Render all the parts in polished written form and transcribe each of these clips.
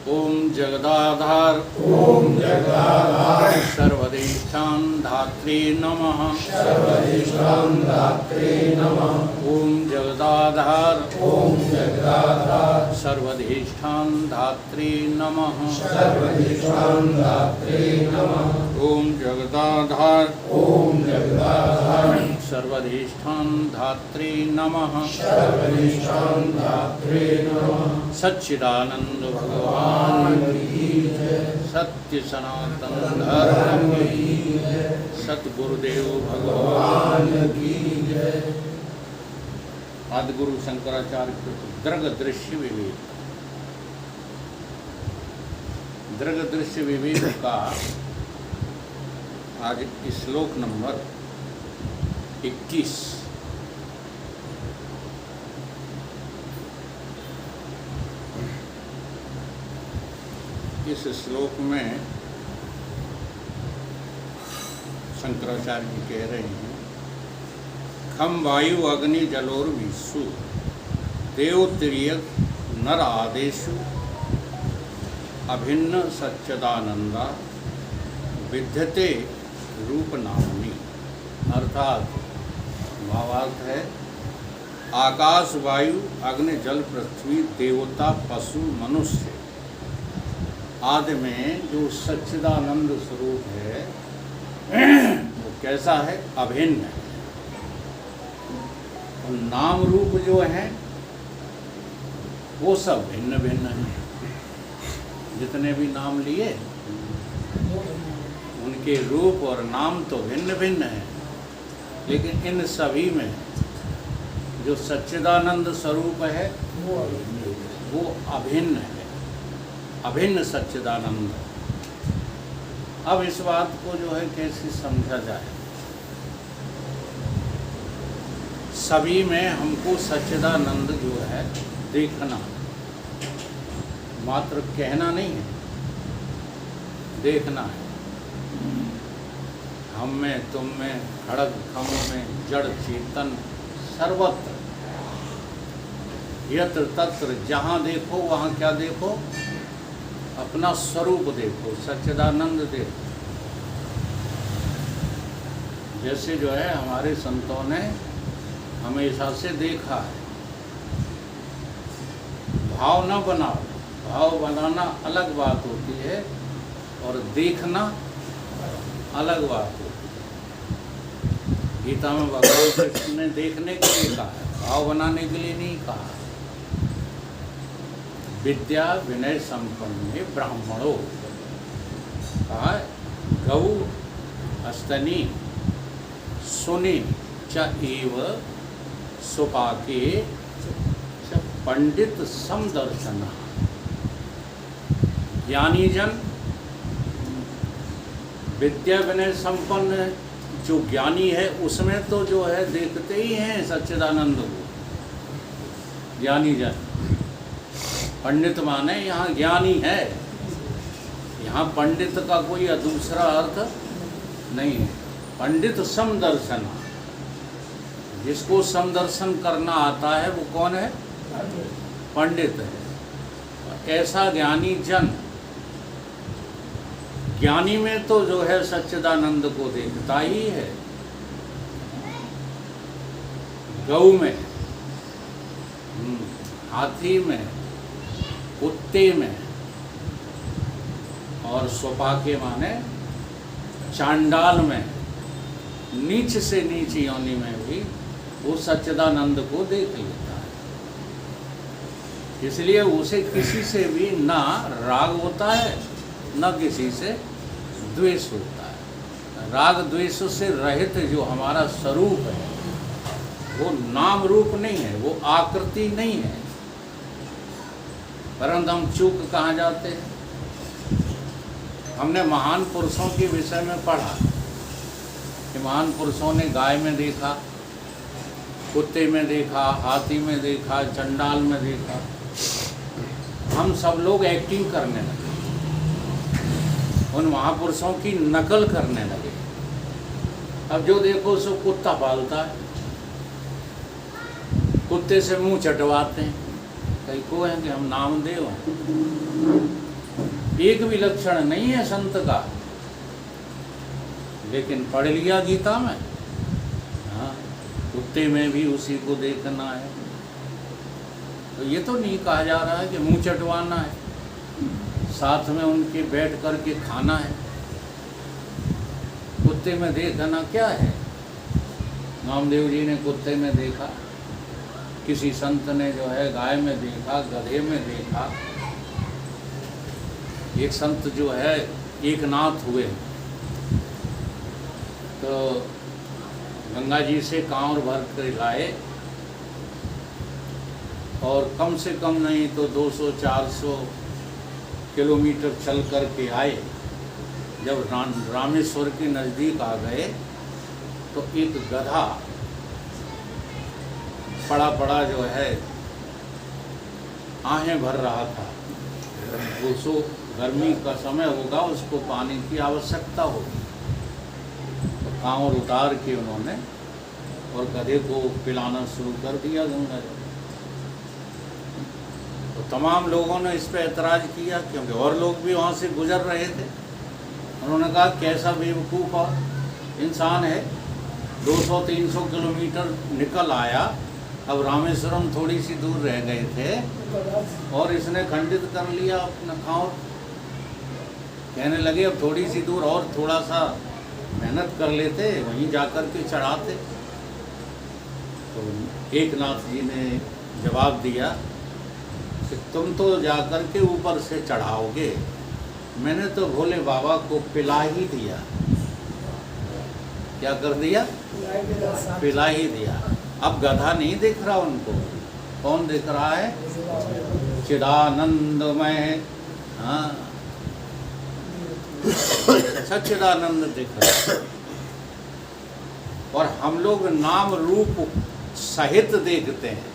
ओम जगदाधार ओम जगदाधार सर्वदेष्टां धात्री नमः सर्वदेष्टां धात्रे नमः। ओम जगदाधार ओम जगदाधार सर्वदेष्टां धात्री नमः सर्वदेष्टां धात्रे नमः। ओम जगदाधार ओम जगदाधार सर्वदेष्टां धात्री नमः सर्वदेष्टां धात्रे नमः। सच्चिदानंद भगवान की जय। सत्य सनातन धर्म की जय। सतगुरुदेव भगवान की जय। आदिगुरु शंकराचार्य कृत दृग दृश्य विवेक। दृग दृश्य विवेक का आज श्लोक नंबर 21। इस श्लोक में शंकराचार्य जी कह रहे हैं, खम वायु अग्नि जलोर विश्व देव तिर्यक नर आदेशु अभिन्न सच्चिदानंदा विद्यते रूप नामनी। अर्थात भावार्थ है, आकाश वायु अग्नि जल पृथ्वी देवता पशु मनुष्य आदि में जो सच्चिदानंद स्वरूप है वो कैसा है? अभिन्न है। और नाम रूप जो है वो सब भिन्न भिन्न है। जितने भी नाम लिए उनके रूप और नाम तो भिन्न भिन्न है, लेकिन इन सभी में जो सच्चिदानंद स्वरूप है वो अभिन्न है, अभिन्न सच्चिदानंद। अब इस बात को जो है कैसे समझा जाए? सभी में हमको सच्चिदानंद जो है देखना, मात्र कहना नहीं है, देखना है। हम में, तुम में, खड़ग खम में, जड़ चेतन सर्वत्र, यत्र तत्र जहाँ देखो वहाँ क्या देखो? अपना स्वरूप देखो, सच्चिदानंद देखो। जैसे जो है हमारे संतों ने हमेशा से देखा है। भाव न बनाओ, भाव बनाना अलग बात होती है और देखना अलग बात होती है। गीता में भगवान कृष्ण ने देखने के लिए कहा है, भाव बनाने के लिए नहीं कहा। विद्या विनय संपन्न ब्राह्मणों कहा, गौ अस्तनी सुनि च एव सुपाके च पंडित समदर्शना। ज्ञानी जन विद्या विनय संपन्न जो ज्ञानी है उसमें तो जो है देखते ही हैं सच्चिदानंद को। ज्ञानी जन, पंडित माने यहाँ ज्ञानी है। यहाँ पंडित का कोई दूसरा अर्थ नहीं है। पंडित समदर्शन, जिसको समदर्शन करना आता है वो कौन है? पंडित है। ऐसा ज्ञानी जन, ज्ञानी में तो जो है सच्चिदानंद को देखता ही है। गौ में, हाथी में, कुत्ते में, और स्वपाके माने चांडाल में, नीच से नीच योनि में भी वो सच्चिदानंद को देख लेता है। इसलिए उसे किसी से भी ना राग होता है, न किसी से द्वेष होता है। राग द्वेष से रहित जो हमारा स्वरूप है वो नाम रूप नहीं है, वो आकृति नहीं है। परंतु हम चूक कहाँ जाते हैं? हमने महान पुरुषों के विषय में पढ़ा कि महान पुरुषों ने गाय में देखा, कुत्ते में देखा, हाथी में देखा, चंडाल में देखा। हम सब लोग एक्टिंग करने लगे, उन महापुरुषों की नकल करने लगे। अब जो देखो सो कुत्ता पालता है, कुत्ते से मुंह चटवाते हैं। कई को हैं कि हम नामदेव हैं, एक भी लक्षण नहीं है संत का, लेकिन पढ़ लिया गीता में। हाँ, कुत्ते में भी उसी को देखना है। तो ये तो नहीं कहा जा रहा है कि मुंह चटवाना है, साथ में उनके बैठ कर के खाना है। कुत्ते में देखना क्या है? नामदेव जी ने कुत्ते में देखा, किसी संत ने जो है गाय में देखा, गधे में देखा। एक संत जो है एक नाथ हुए, तो गंगा जी से कांवर भर कर लाए और कम से कम नहीं तो 200-400 किलोमीटर चल कर के आए। जब रामेश्वर के नज़दीक आ गए तो एक गधा पड़ा जो है आहें भर रहा था। वो गर्मी का समय होगा, उसको पानी की आवश्यकता होगी। तो कांवर उतार के उन्होंने और गधे को पिलाना शुरू कर दिया गंगा जल। तो तमाम लोगों ने इस पर एतराज़ किया, क्योंकि और लोग भी वहाँ से गुजर रहे थे। उन्होंने कहा कैसा बेवकूफ़ इंसान है, 200-300 किलोमीटर निकल आया, अब रामेश्वरम थोड़ी सी दूर रह गए थे और इसने खंडित कर लिया अपना कांवर। कहने लगे अब थोड़ी सी दूर और थोड़ा सा मेहनत कर लेते, वहीं जाकर के चढ़ाते। तो एक नाथ जी ने जवाब दिया कि तुम तो जाकर के ऊपर से चढ़ाओगे, मैंने तो भोले बाबा को पिला ही दिया। क्या कर दिया? पिला ही दिया। अब गधा नहीं दिख रहा उनको, कौन दिख रहा है? चिदानंदमय। हाँ, सच्चिदानंद दिख रहा है। और हम लोग नाम रूप सहित देखते हैं।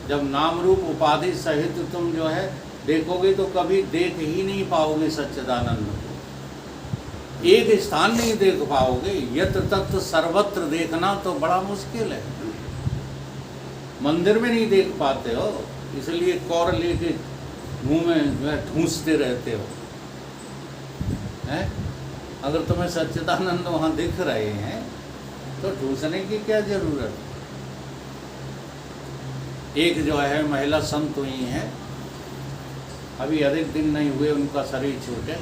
जब नाम रूप उपाधि सहित तुम जो है देखोगे तो कभी देख ही नहीं पाओगे सच्चिदानंद को। एक स्थान नहीं देख पाओगे, यत्र तत्र सर्वत्र देखना तो बड़ा मुश्किल है। मंदिर में नहीं देख पाते हो, इसलिए कौर लेके मुंह में जो है ठूंसते रहते हो। हैं? अगर तुम्हें सच्चिदानंद वहाँ दिख रहे हैं तो ठूंसने की क्या जरूरत? एक जो है महिला संत हुई हैं, अभी अधिक दिन नहीं हुए उनका शरीर छूटे।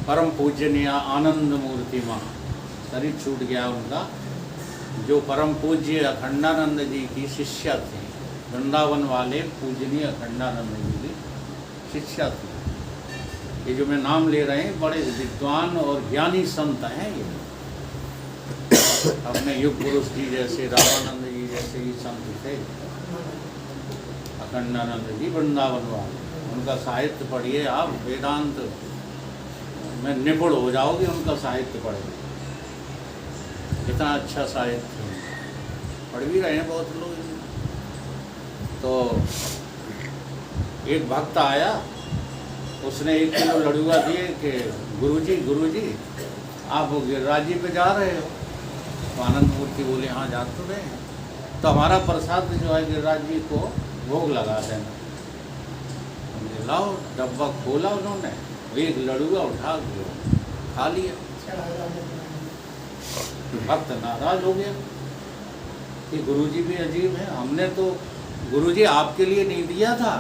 परम पूजनीय आनंद मूर्ति माँ, शरीर छूट गया उनका, जो परम पूज्य अखंडानंद जी की शिष्या थी। वृंदावन वाले पूजनीय अखंडानंद जी की शिष्या थी। ये जो मैं नाम ले रहे हैं बड़े विद्वान और ज्ञानी संत हैं। ये अपने युग पुरुष जी जैसे, रामानंद जी जैसे ही संत थे। अखंडानंद जी वृंदावन वाले, उनका साहित्य पढ़िए आप, वेदांत में निपुण हो जाओगे उनका साहित्य पढ़े। इतना अच्छा साहित्य पढ़ भी रहे हैं बहुत लोग। तो एक भक्त आया, उसने 1 किलो लडुआ दिए कि गुरुजी आप गिरिराज जी पे जा रहे हो? तो आनंद मूर्ति बोले हाँ जा तो रहे हैं, तो हमारा प्रसाद जो है गिरिराज जी को भोग लगा देना। लाओ, डब्बा खोला उन्होंने, 1 लडुआ उठा खा लिया। भक्त नाराज हो गया कि गुरुजी भी अजीब है, हमने तो गुरुजी आपके लिए नहीं दिया था,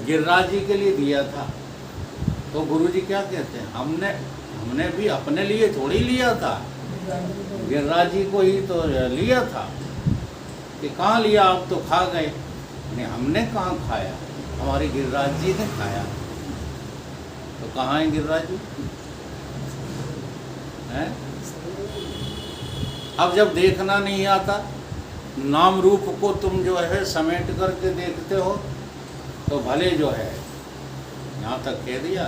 गिरिराज जी के लिए दिया था। तो गुरुजी क्या कहते हैं, हमने भी अपने लिए थोड़ी लिया था, गिरिराज जी को ही तो लिया था। कि कहाँ लिया, आप तो खा गए। नहीं, हमने कहाँ खाया, हमारे गिरिराज जी ने खाया। तो कहाँ है गिरिराज जी? हैं? अब जब देखना नहीं आता, नाम रूप को तुम जो है समेट करके देखते हो, तो भले जो है यहाँ तक कह दिया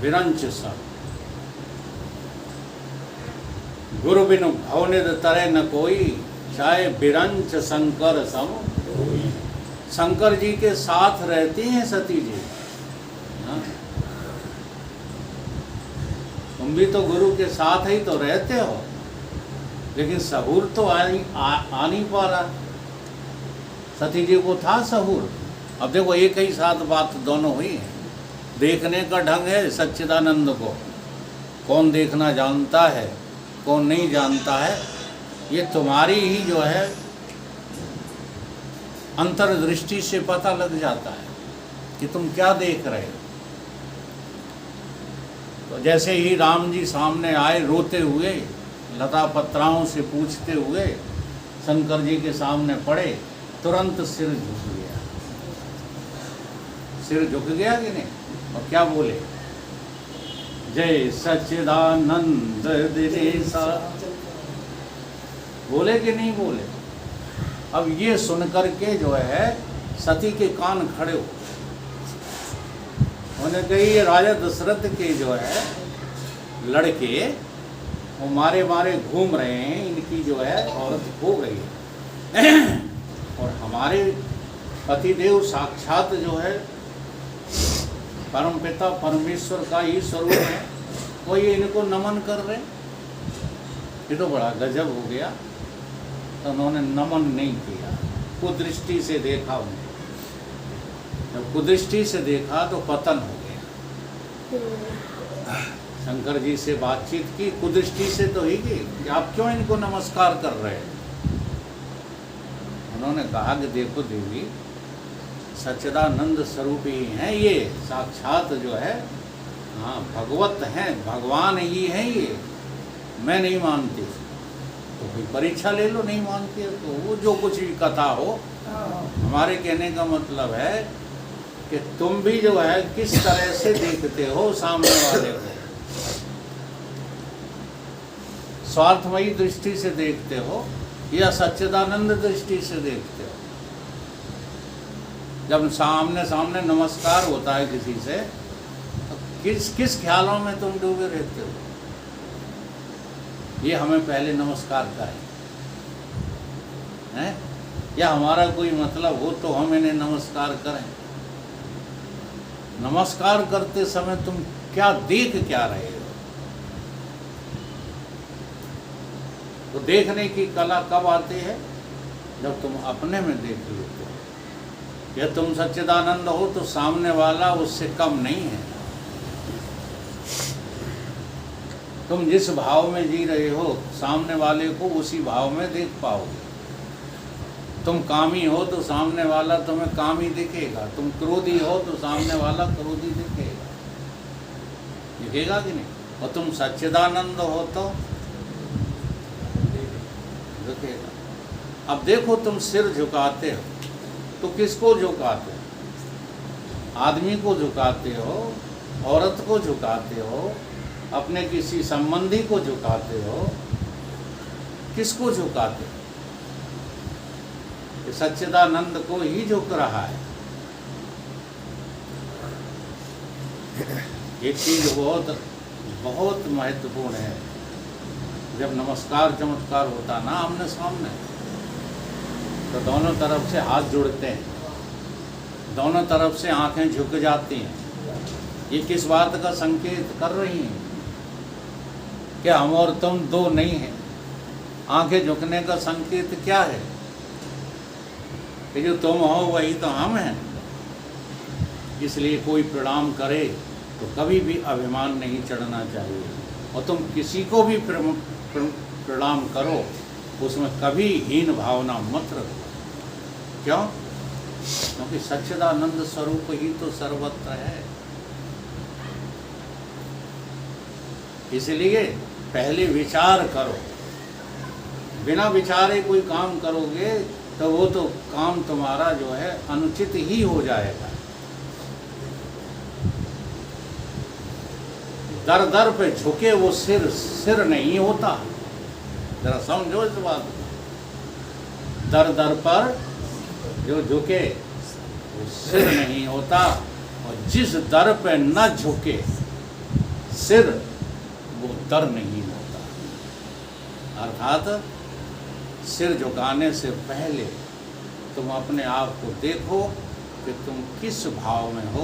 विरंच सब गुरु बिनु भवनिध तरे न कोई, चाहे विरंच शंकर सम। शंकर जी के साथ रहती हैं सती जी। हाँ? तुम भी तो गुरु के साथ ही तो रहते हो, लेकिन सहूर तो आ नहीं पा रहा। सती जी को था सहूर, अब देखो एक ही साथ बात दोनों हुई है। देखने का ढंग है सच्चिदानंद को, कौन देखना जानता है कौन नहीं जानता है, ये तुम्हारी ही जो है अंतर्दृष्टि से पता लग जाता है कि तुम क्या देख रहे हो। तो जैसे ही राम जी सामने आए रोते हुए, लता पत्राओं से पूछते हुए, शंकर जी के सामने पड़े, तुरंत सिर झुक गया। सिर झुक गया कि नहीं? और क्या बोले? जय सच्चिदानंद दिनेशा, बोले कि नहीं बोले? अब ये सुनकर के जो है सती के कान खड़े हो, उन्होंने कही ये राजा दशरथ के जो है लड़के वो मारे मारे घूम रहे हैं, इनकी जो है औरत खो गई है और हमारे पतिदेव साक्षात जो है परमपिता परमेश्वर का ही स्वरूप है, वो ये इनको नमन कर रहे। ये तो बड़ा गजब हो गया। तो उन्होंने नमन नहीं किया, कुदृष्टि से देखा उन्हें। जब कुदृष्टि से देखा तो पतन हो गया। शंकर जी से बातचीत की, कुदृष्टि से तो ही की कि आप क्यों इनको नमस्कार कर रहे हैं? उन्होंने कहा कि देखो देवी, सच्चिदानंद स्वरूप ही हैं ये, साक्षात जो है हाँ भगवत हैं, भगवान ही हैं ये। मैं नहीं मानती तो कोई परीक्षा ले लो, नहीं मानती है तो वो जो कुछ भी कथा हो। हमारे कहने का मतलब है कि तुम भी जो है किस तरह से देखते हो सामने वाले को, स्वार्थमयी दृष्टि से देखते हो या सच्चिदानंद दृष्टि से देखते हो। जब सामने सामने नमस्कार होता है किसी से तो किस किस ख्यालों में तुम डूबे रहते हो? ये हमें पहले नमस्कार करें हैं, या हमारा कोई मतलब हो तो हम इन्हें नमस्कार करें। नमस्कार करते समय तुम क्या देख क्या रहे हो? तो देखने की कला कब आती है? जब तुम अपने में देख लेते हो। यह तुम सच्चिदानंद हो तो सामने वाला उससे कम नहीं है। तुम जिस भाव में जी रहे हो सामने वाले को उसी भाव में देख पाओगे। तुम कामी हो तो सामने वाला तुम्हें कामी दिखेगा, तुम क्रोधी हो तो सामने वाला क्रोधी दिखेगा, दिखेगा कि नहीं? और तुम सच्चिदानंद हो तो दिखेगा। अब देखो तुम सिर झुकाते हो तो किसको झुकाते हो? आदमी को झुकाते हो, औरत को झुकाते हो, अपने किसी संबंधी को झुकाते हो, किसको झुकाते हो? सच्चिदानंद को ही झुक रहा है। एक चीज बहुत बहुत महत्वपूर्ण है, जब नमस्कार चमत्कार होता ना आमने सामने, तो दोनों तरफ से हाथ जुड़ते हैं, दोनों तरफ से आंखें झुक जाती हैं। ये किस बात का संकेत कर रही हैं? कि हम और तुम दो नहीं हैं। आंखें झुकने का संकेत क्या है? कि जो तुम हो वही तो हम हैं। इसलिए कोई प्रणाम करे तो कभी भी अभिमान नहीं चढ़ना चाहिए, और तुम किसी को भी प्रणाम करो उसमें कभी हीन भावना मत रखो। क्यों? क्योंकि सच्चिदानंद स्वरूप ही तो सर्वत्र है। इसलिए पहले विचार करो। बिना विचारे कोई काम करोगे तो वो तो काम तुम्हारा जो है अनुचित ही हो जाएगा। दर दर पे झुके वो सिर सिर नहीं होता। जरा समझो इस बात को। दर दर पर जो झुके वो सिर नहीं होता, और जिस दर पे न झुके सिर वो दर नहीं होता। अर्थात सिर झुकाने से पहले तुम अपने आप को देखो कि तुम किस भाव में हो,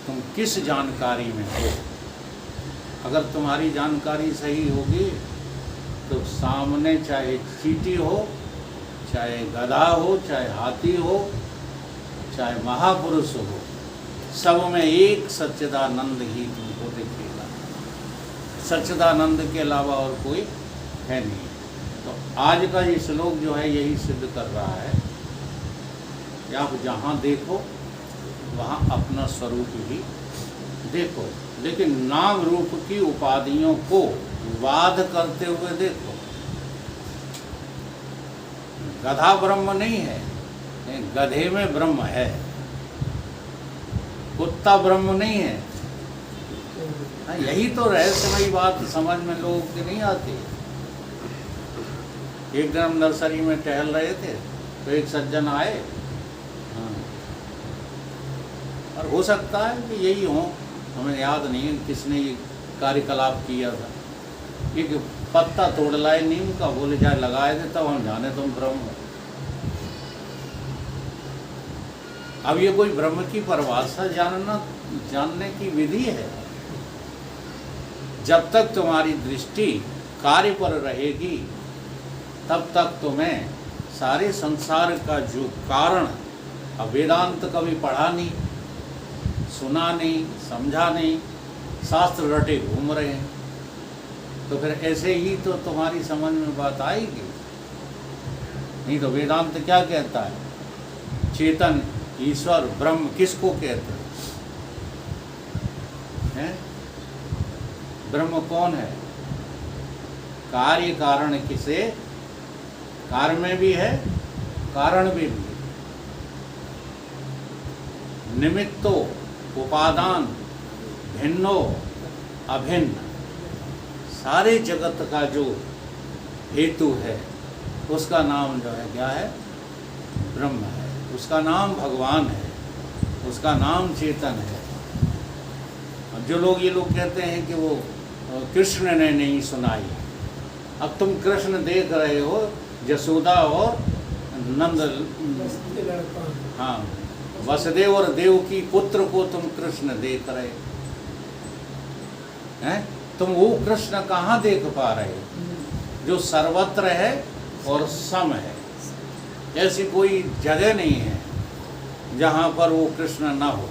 तुम किस जानकारी में हो। अगर तुम्हारी जानकारी सही होगी तो सामने चाहे चींटी हो, चाहे गधा हो, चाहे हाथी हो, चाहे महापुरुष हो, सब में एक सच्चिदानंद ही तुमको दिखेगा। सच्चिदानंद के अलावा और कोई है नहीं। तो आज का ये श्लोक जो है यही सिद्ध कर रहा है कि आप जहाँ देखो वहाँ अपना स्वरूप ही देखो, लेकिन नाम रूप की उपाधियों को वाद करते हुए देखो। गधा ब्रह्म नहीं है, गधे में ब्रह्म है। कुत्ता ब्रह्म नहीं है। यही तो रहस्यमयी बात समझ में लोगों की नहीं आती। एक दिन हम नर्सरी में टहल रहे थे तो एक सज्जन आए, और हो सकता है कि यही हो, हमें याद नहीं किसने ये कार्यकलाप किया था। एक पत्ता तोड़ लाए नीम का, बोले जाए लगाए थे तब हम जाने तुम ब्रह्म हो। अब ये कोई ब्रह्म की परिभाषा जानने की विधि है। जब तक तुम्हारी दृष्टि कार्य पर रहेगी तब तक तुम्हें सारे संसार का जो कारण, अब वेदांत कभी पढ़ा नहीं, सुना नहीं, समझा नहीं, शास्त्र रटे घूम रहे हैं, तो फिर ऐसे ही तो तुम्हारी समझ में बात आएगी। नहीं तो वेदांत क्या कहता है? चेतन, ईश्वर, ब्रह्म किसको कहते हैं? ब्रह्म कौन है? कार्य कारण किसे? कार्य में भी है, कारण भी है। निमित्तो, उपादान, भिन्नो, अभिन्न, सारे जगत का जो हेतु है उसका नाम जो है क्या है? ब्रह्म है। उसका नाम भगवान है, उसका नाम चेतन है। अब जो लोग ये लोग कहते हैं कि वो कृष्ण ने नहीं सुनाई, अब तुम कृष्ण देख रहे हो, यशोदा और नंद, हाँ, वसुदेव और देव की पुत्र को तुम कृष्ण देख रहे हैं। तुम वो कृष्ण कहाँ देख पा रहे हो जो सर्वत्र है और सम है? ऐसी कोई जगह नहीं है जहाँ पर वो कृष्ण ना हो।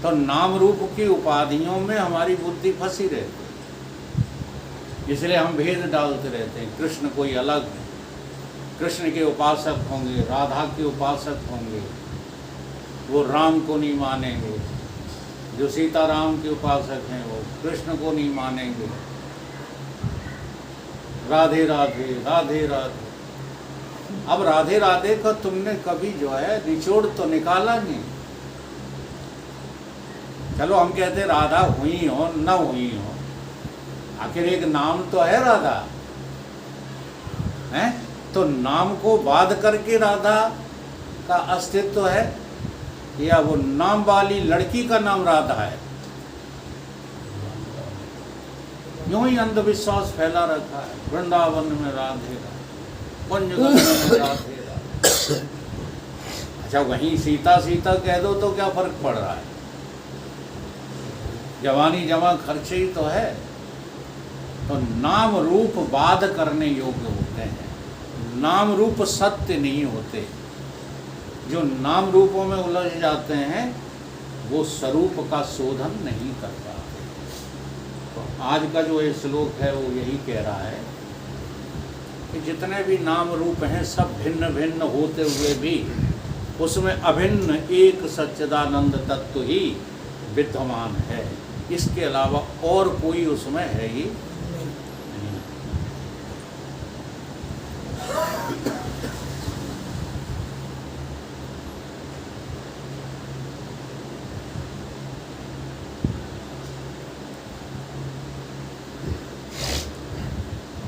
तो नाम रूप की उपाधियों में हमारी बुद्धि फंसी रहती है, इसलिए हम भेद डालते रहते हैं। कृष्ण कोई अलग है, कृष्ण के उपासक होंगे, राधा के उपासक होंगे, वो राम को नहीं मानेंगे। जो सीताराम के उपासक हैं वो कृष्ण को नहीं मानेंगे। राधे राधे राधे राधे। अब राधे राधे का तुमने कभी जो है निचोड़ तो निकाला नहीं। चलो हम कहते राधा हुई हो न हुई हो, आखिर एक नाम तो है राधा, है? तो नाम को बाध करके राधा का अस्तित्व है, या वो नाम वाली लड़की का नाम राधा है? यूं ही अंधविश्वास फैला रखा है। वृंदावन में राधे राधे, कुंजगंगा में राधे राधे। अच्छा, वहीं सीता सीता कह दो तो क्या फर्क पड़ रहा है? जवानी जमा खर्चे ही तो है। तो नाम रूप बाध करने योग्य होते हैं, नाम रूप सत्य नहीं होते। जो नाम रूपों में उलझ जाते हैं वो स्वरूप का शोधन नहीं करता। तो आज का जो ये श्लोक है वो यही कह रहा है कि जितने भी नाम रूप हैं सब भिन्न भिन्न होते हुए भी उसमें अभिन्न एक सच्चिदानंद तत्व ही विद्यमान है। इसके अलावा और कोई उसमें है ही नहीं।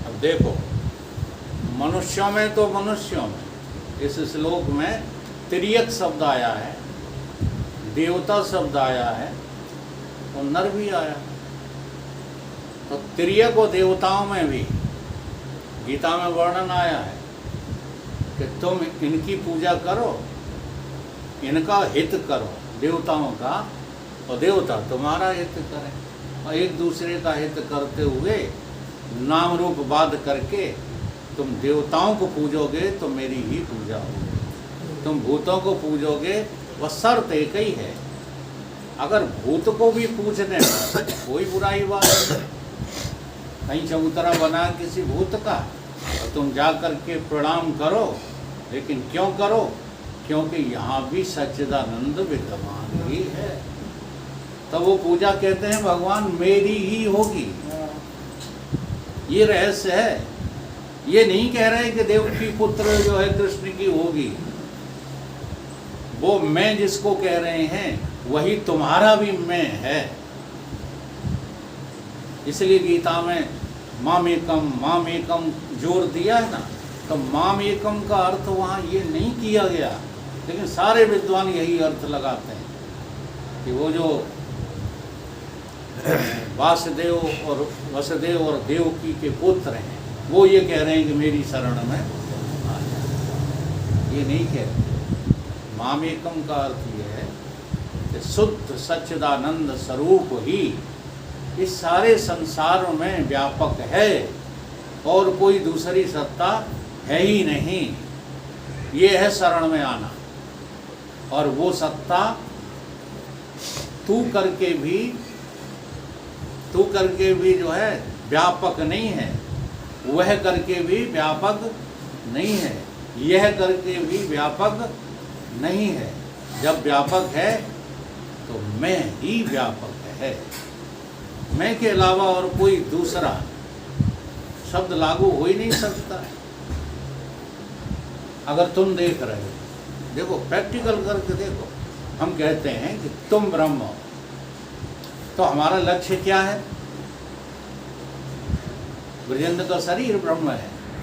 अब देखो, मनुष्यों में तो मनुष्यों में इस श्लोक में तिर्यक शब्द आया है, देवता शब्द आया है और नर भी आया। तो तिर्यक और देवताओं में भी गीता में वर्णन आया है कि तुम इनकी पूजा करो, इनका हित करो, देवताओं का, और देवता तुम्हारा हित करें। और एक दूसरे का हित करते हुए नाम रूप बाध करके तुम देवताओं को पूजोगे तो मेरी ही पूजा होगी। तुम भूतों को पूजोगे, वह शर्त एक ही है। अगर भूत को भी पूजने में कोई बुराई बात नहीं, कहीं चबूतरा बना किसी भूत का तो तुम जा कर के प्रणाम करो, लेकिन क्यों करो? क्योंकि यहाँ भी सच्चिदानंद विद्यमान ही है। तब वो पूजा कहते हैं भगवान मेरी ही होगी, ये रहस्य है। ये नहीं कह रहे कि देवकी पुत्र जो है कृष्ण की होगी, वो मैं जिसको कह रहे हैं वही तुम्हारा भी मैं है। इसलिए गीता में माम एकम जोर दिया है ना, तो माम एकम का अर्थ वहाँ ये नहीं किया गया, लेकिन सारे विद्वान यही अर्थ लगाते हैं कि वो जो वासुदेव और वसुदेव और देवकी के पुत्र हैं, वो ये कह रहे हैं कि मेरी शरण में आ जा। ये नहीं कह रहे। मामेकम का अर्थ ये है कि शुद्ध सच्चिदानंद स्वरूप ही इस सारे संसार में व्यापक है और कोई दूसरी सत्ता है ही नहीं। ये है शरण में आना। और वो सत्ता तू करके भी जो है व्यापक नहीं है, वह करके भी व्यापक नहीं है, यह करके भी व्यापक नहीं है। जब व्यापक है तो मैं ही व्यापक है। मैं के अलावा और कोई दूसरा शब्द लागू हो ही नहीं सकता। अगर तुम देख रहे हो, देखो प्रैक्टिकल करके देखो, हम कहते हैं कि तुम ब्रह्म हो, तो हमारा लक्ष्य क्या है? ब्रजेंद्र का शरीर ब्रह्म है,